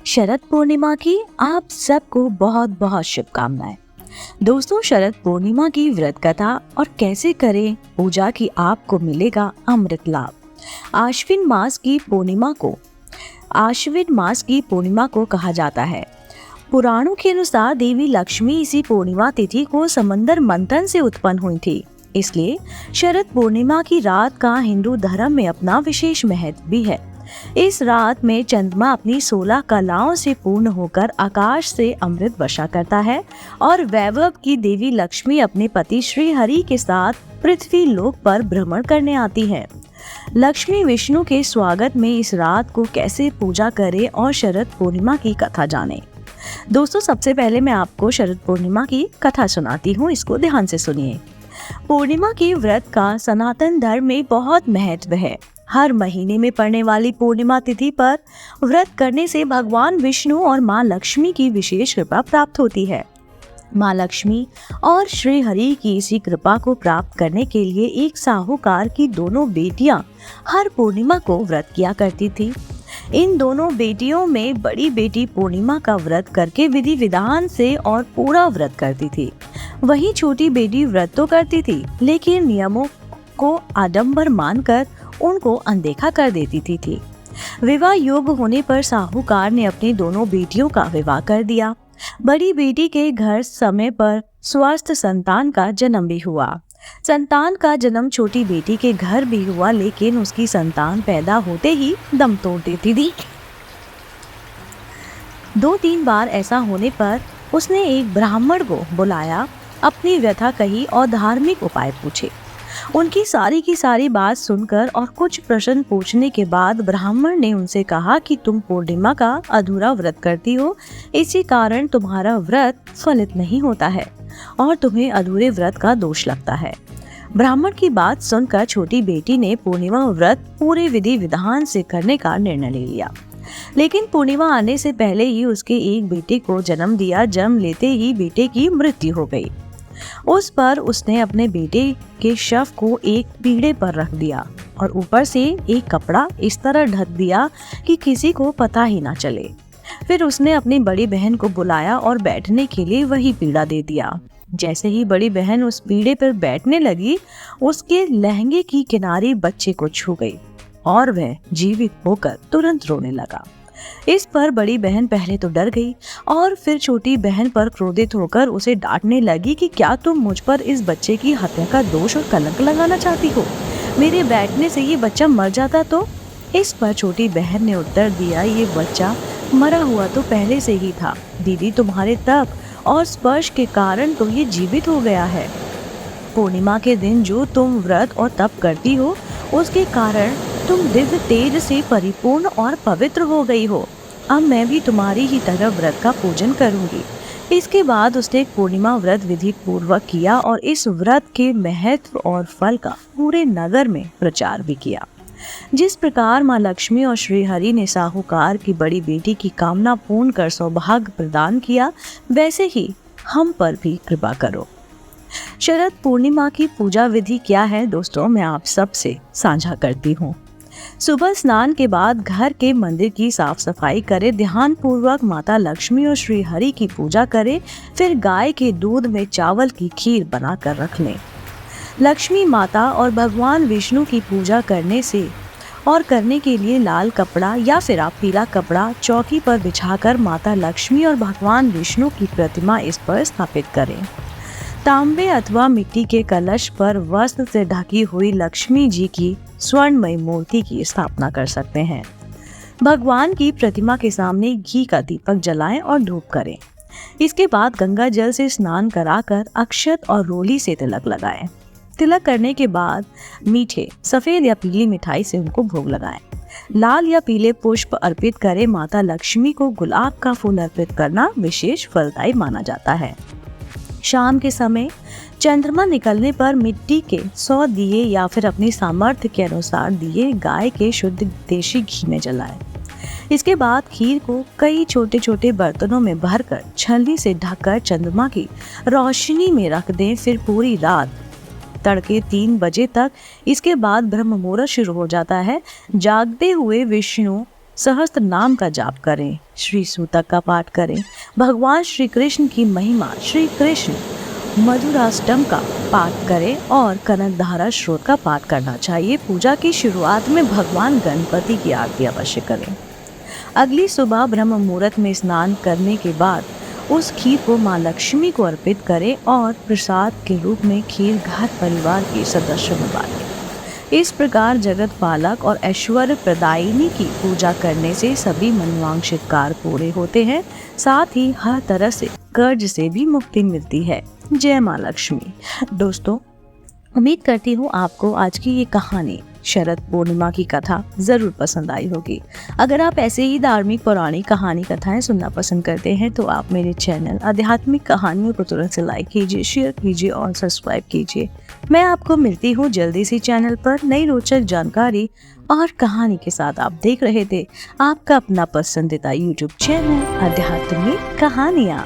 शरद पूर्णिमा की आप सबको बहुत बहुत शुभकामनाएं। दोस्तों, शरद पूर्णिमा की व्रत कथा और कैसे करें पूजा की आपको मिलेगा अमृत लाभ। आश्विन मास की पूर्णिमा को कहा जाता है। पुराणों के अनुसार देवी लक्ष्मी इसी पूर्णिमा तिथि को समंदर मंथन से उत्पन्न हुई थी। इसलिए शरद पूर्णिमा की रात का हिंदू धर्म में अपना विशेष महत्व भी है। इस रात में चंद्रमा अपनी 16 कलाओं से पूर्ण होकर आकाश से अमृत वर्षा करता है और वैभव की देवी लक्ष्मी अपने पति श्री हरि के साथ पृथ्वी लोक पर भ्रमण करने आती है। लक्ष्मी विष्णु के स्वागत में इस रात को कैसे पूजा करें और शरद पूर्णिमा की कथा जानें। दोस्तों, सबसे पहले मैं आपको शरद पूर्णिमा की कथा सुनाती हूँ, इसको ध्यान से सुनिए। पूर्णिमा के व्रत का सनातन धर्म में बहुत महत्व है। हर महीने में पड़ने वाली पूर्णिमा तिथि पर व्रत करने से भगवान विष्णु और माँ लक्ष्मी की विशेष कृपा प्राप्त होती है। माँ लक्ष्मी और श्री हरि की इसी कृपा को प्राप्त करने के लिए एक साहूकार की दोनों बेटियां हर पूर्णिमा को व्रत किया करती थी। इन दोनों बेटियों में बड़ी बेटी पूर्णिमा का व्रत करके विधि विधान से और पूरा व्रत करती थी। वहीं छोटी बेटी व्रत तो करती थी, लेकिन नियमों को आडंबर मानकर उनको अनदेखा कर देती थी। विवाह योग्य होने पर साहूकार ने अपनी दोनों बेटियों का विवाह कर दिया। बड़ी बेटी के घर समय पर स्वस्थ संतान का जन्म भी हुआ। संतान का जन्म छोटी बेटी के घर भी हुआ, लेकिन उसकी संतान पैदा होते ही दम तोड़ देती थी। 2-3 बार ऐसा होने पर उसने एक ब्राह्मण को बुलाया, अपनी व्यथा कही और धार्मिक उपाय पूछे। उनकी सारी की सारी बात सुनकर और कुछ प्रश्न पूछने के बाद ब्राह्मण ने उनसे कहा कि तुम पूर्णिमा का अधूरा व्रत करती हो, इसी कारण तुम्हारा व्रत फलित नहीं होता है और तुम्हें अधूरे व्रत का दोष लगता है। ब्राह्मण की बात सुनकर छोटी बेटी ने पूर्णिमा व्रत पूरे विधि विधान से करने का निर्णय ले लिया, लेकिन पूर्णिमा आने से पहले ही उसके एक बेटे को जन्म दिया। जन्म लेते ही बेटे की मृत्यु हो गई। उस पर उसने अपने बेटे के शव को एक पीढ़े पर रख दिया और ऊपर से एक कपड़ा इस तरह ढक दिया कि किसी को पता ही ना चले। फिर उसने अपनी बड़ी बहन को बुलाया और बैठने के लिए वही पीढ़ा दे दिया। जैसे ही बड़ी बहन उस पीढ़े पर बैठने लगी, उसके लहंगे की किनारी बच्चे को छू गई और वह जीवित होकर तुरंत रोने लगा। इस पर बड़ी बहन पहले तो डर गई और फिर छोटी बहन पर क्रोधित होकर उसे डांटने लगी कि क्या तुम मुझ पर इस बच्चे की हत्या का दोष और कलंक लगाना चाहती हो? मेरे बैठने से ये बच्चा मर जाता तो? इस पर छोटी बहन ने उत्तर दिया, ये बच्चा मरा हुआ तो पहले से ही था दीदी, तुम्हारे तप और स्पर्श के कारण तो ये जीवित हो गया है। पूर्णिमा के दिन जो तुम व्रत और तप करती हो, उसके कारण तुम दिव्य तेज से परिपूर्ण और पवित्र हो गई हो। अब मैं भी तुम्हारी ही तरह व्रत का पूजन करूंगी। इसके बाद उसने पूर्णिमा व्रत विधि पूर्वक किया और इस व्रत के महत्व और फल का पूरे नगर में प्रचार भी किया। जिस प्रकार माँ लक्ष्मी और श्री हरि ने साहूकार की बड़ी बेटी की कामना पूर्ण कर सौभाग्य प्रदान किया, वैसे ही हम पर भी कृपा करो। शरद पूर्णिमा की पूजा विधि क्या है दोस्तों, मैं आप सबसे साझा करती हूँ। सुबह स्नान के बाद घर के मंदिर की साफ सफाई करें, ध्यान पूर्वक माता लक्ष्मी और श्री हरि की पूजा करें। फिर गाय के दूध में चावल की खीर बनाकर रख लें। लक्ष्मी माता और भगवान विष्णु की पूजा करने के लिए लाल कपड़ा या फिर आप पीला कपड़ा चौकी पर बिछाकर माता लक्ष्मी और भगवान विष्णु की प्रतिमा इस पर स्थापित करें। तांबे अथवा मिट्टी के कलश पर वस्त्र से ढकी हुई लक्ष्मी जी की स्वर्णमयी मूर्ति की स्थापना कर सकते हैं। भगवान की प्रतिमा के सामने घी का दीपक जलाएं और धूप करें। इसके बाद गंगा जल से स्नान कराकर अक्षत और रोली से तिलक लगाएं। तिलक करने के बाद मीठे, सफेद या पीली मिठाई से उनको भोग लगाएं। लाल या पीले पुष्प अर्पित करें। माता लक्ष्मी को गुलाब का फूल अर्पित करना विशेष फलदायी माना जाता है। शाम के समय चंद्रमा निकलने पर मिट्टी के 100 दिए या फिर अपनी सामर्थ्य के अनुसार दिए गाय के शुद्ध देशी घी में जलाएं। इसके बाद खीर को कई छोटे छोटे बर्तनों में भरकर छलनी से ढककर चंद्रमा की रोशनी में रख दें। फिर पूरी रात तड़के 3 बजे तक। इसके बाद ब्रह्म मुहूर्त शुरू हो जाता है। जागते हुए विष्णु सहस्त्र नाम का जाप करें, श्री सूतक का पाठ करें, भगवान श्री कृष्ण की महिमा, श्री कृष्ण मधुराष्टम का पाठ करें और कनकधारा स्रोत का पाठ करना चाहिए। पूजा की शुरुआत में भगवान गणपति की आरती अवश्य करें। अगली सुबह ब्रह्म मुहूर्त में स्नान करने के बाद उस खीर को माँ लक्ष्मी को अर्पित करें और प्रसाद के रूप में खीर घर परिवार के सदस्यों में बांटें। इस प्रकार जगत पालक और ऐश्वर्य प्रदायिनी की पूजा करने से सभी मनोवांछित कार्य पूरे होते हैं, साथ ही हर तरह से कर्ज से भी मुक्ति मिलती है। जय माँ लक्ष्मी। दोस्तों, उम्मीद करती हूँ आपको आज की ये कहानी शरद पूर्णिमा की कथा जरूर पसंद आई होगी। अगर आप ऐसे ही धार्मिक पौराणिक कहानी कथाएं सुनना पसंद करते हैं तो आप मेरे चैनल आध्यात्मिक कहानियों को तुरंत से लाइक कीजिए, शेयर कीजिए और सब्सक्राइब कीजिए। मैं आपको मिलती हूँ जल्दी से चैनल पर नई रोचक जानकारी और कहानी के साथ। आप देख रहे थे आपका अपना पसंदीदा यूट्यूब चैनल आध्यात्मिक कहानियाँ।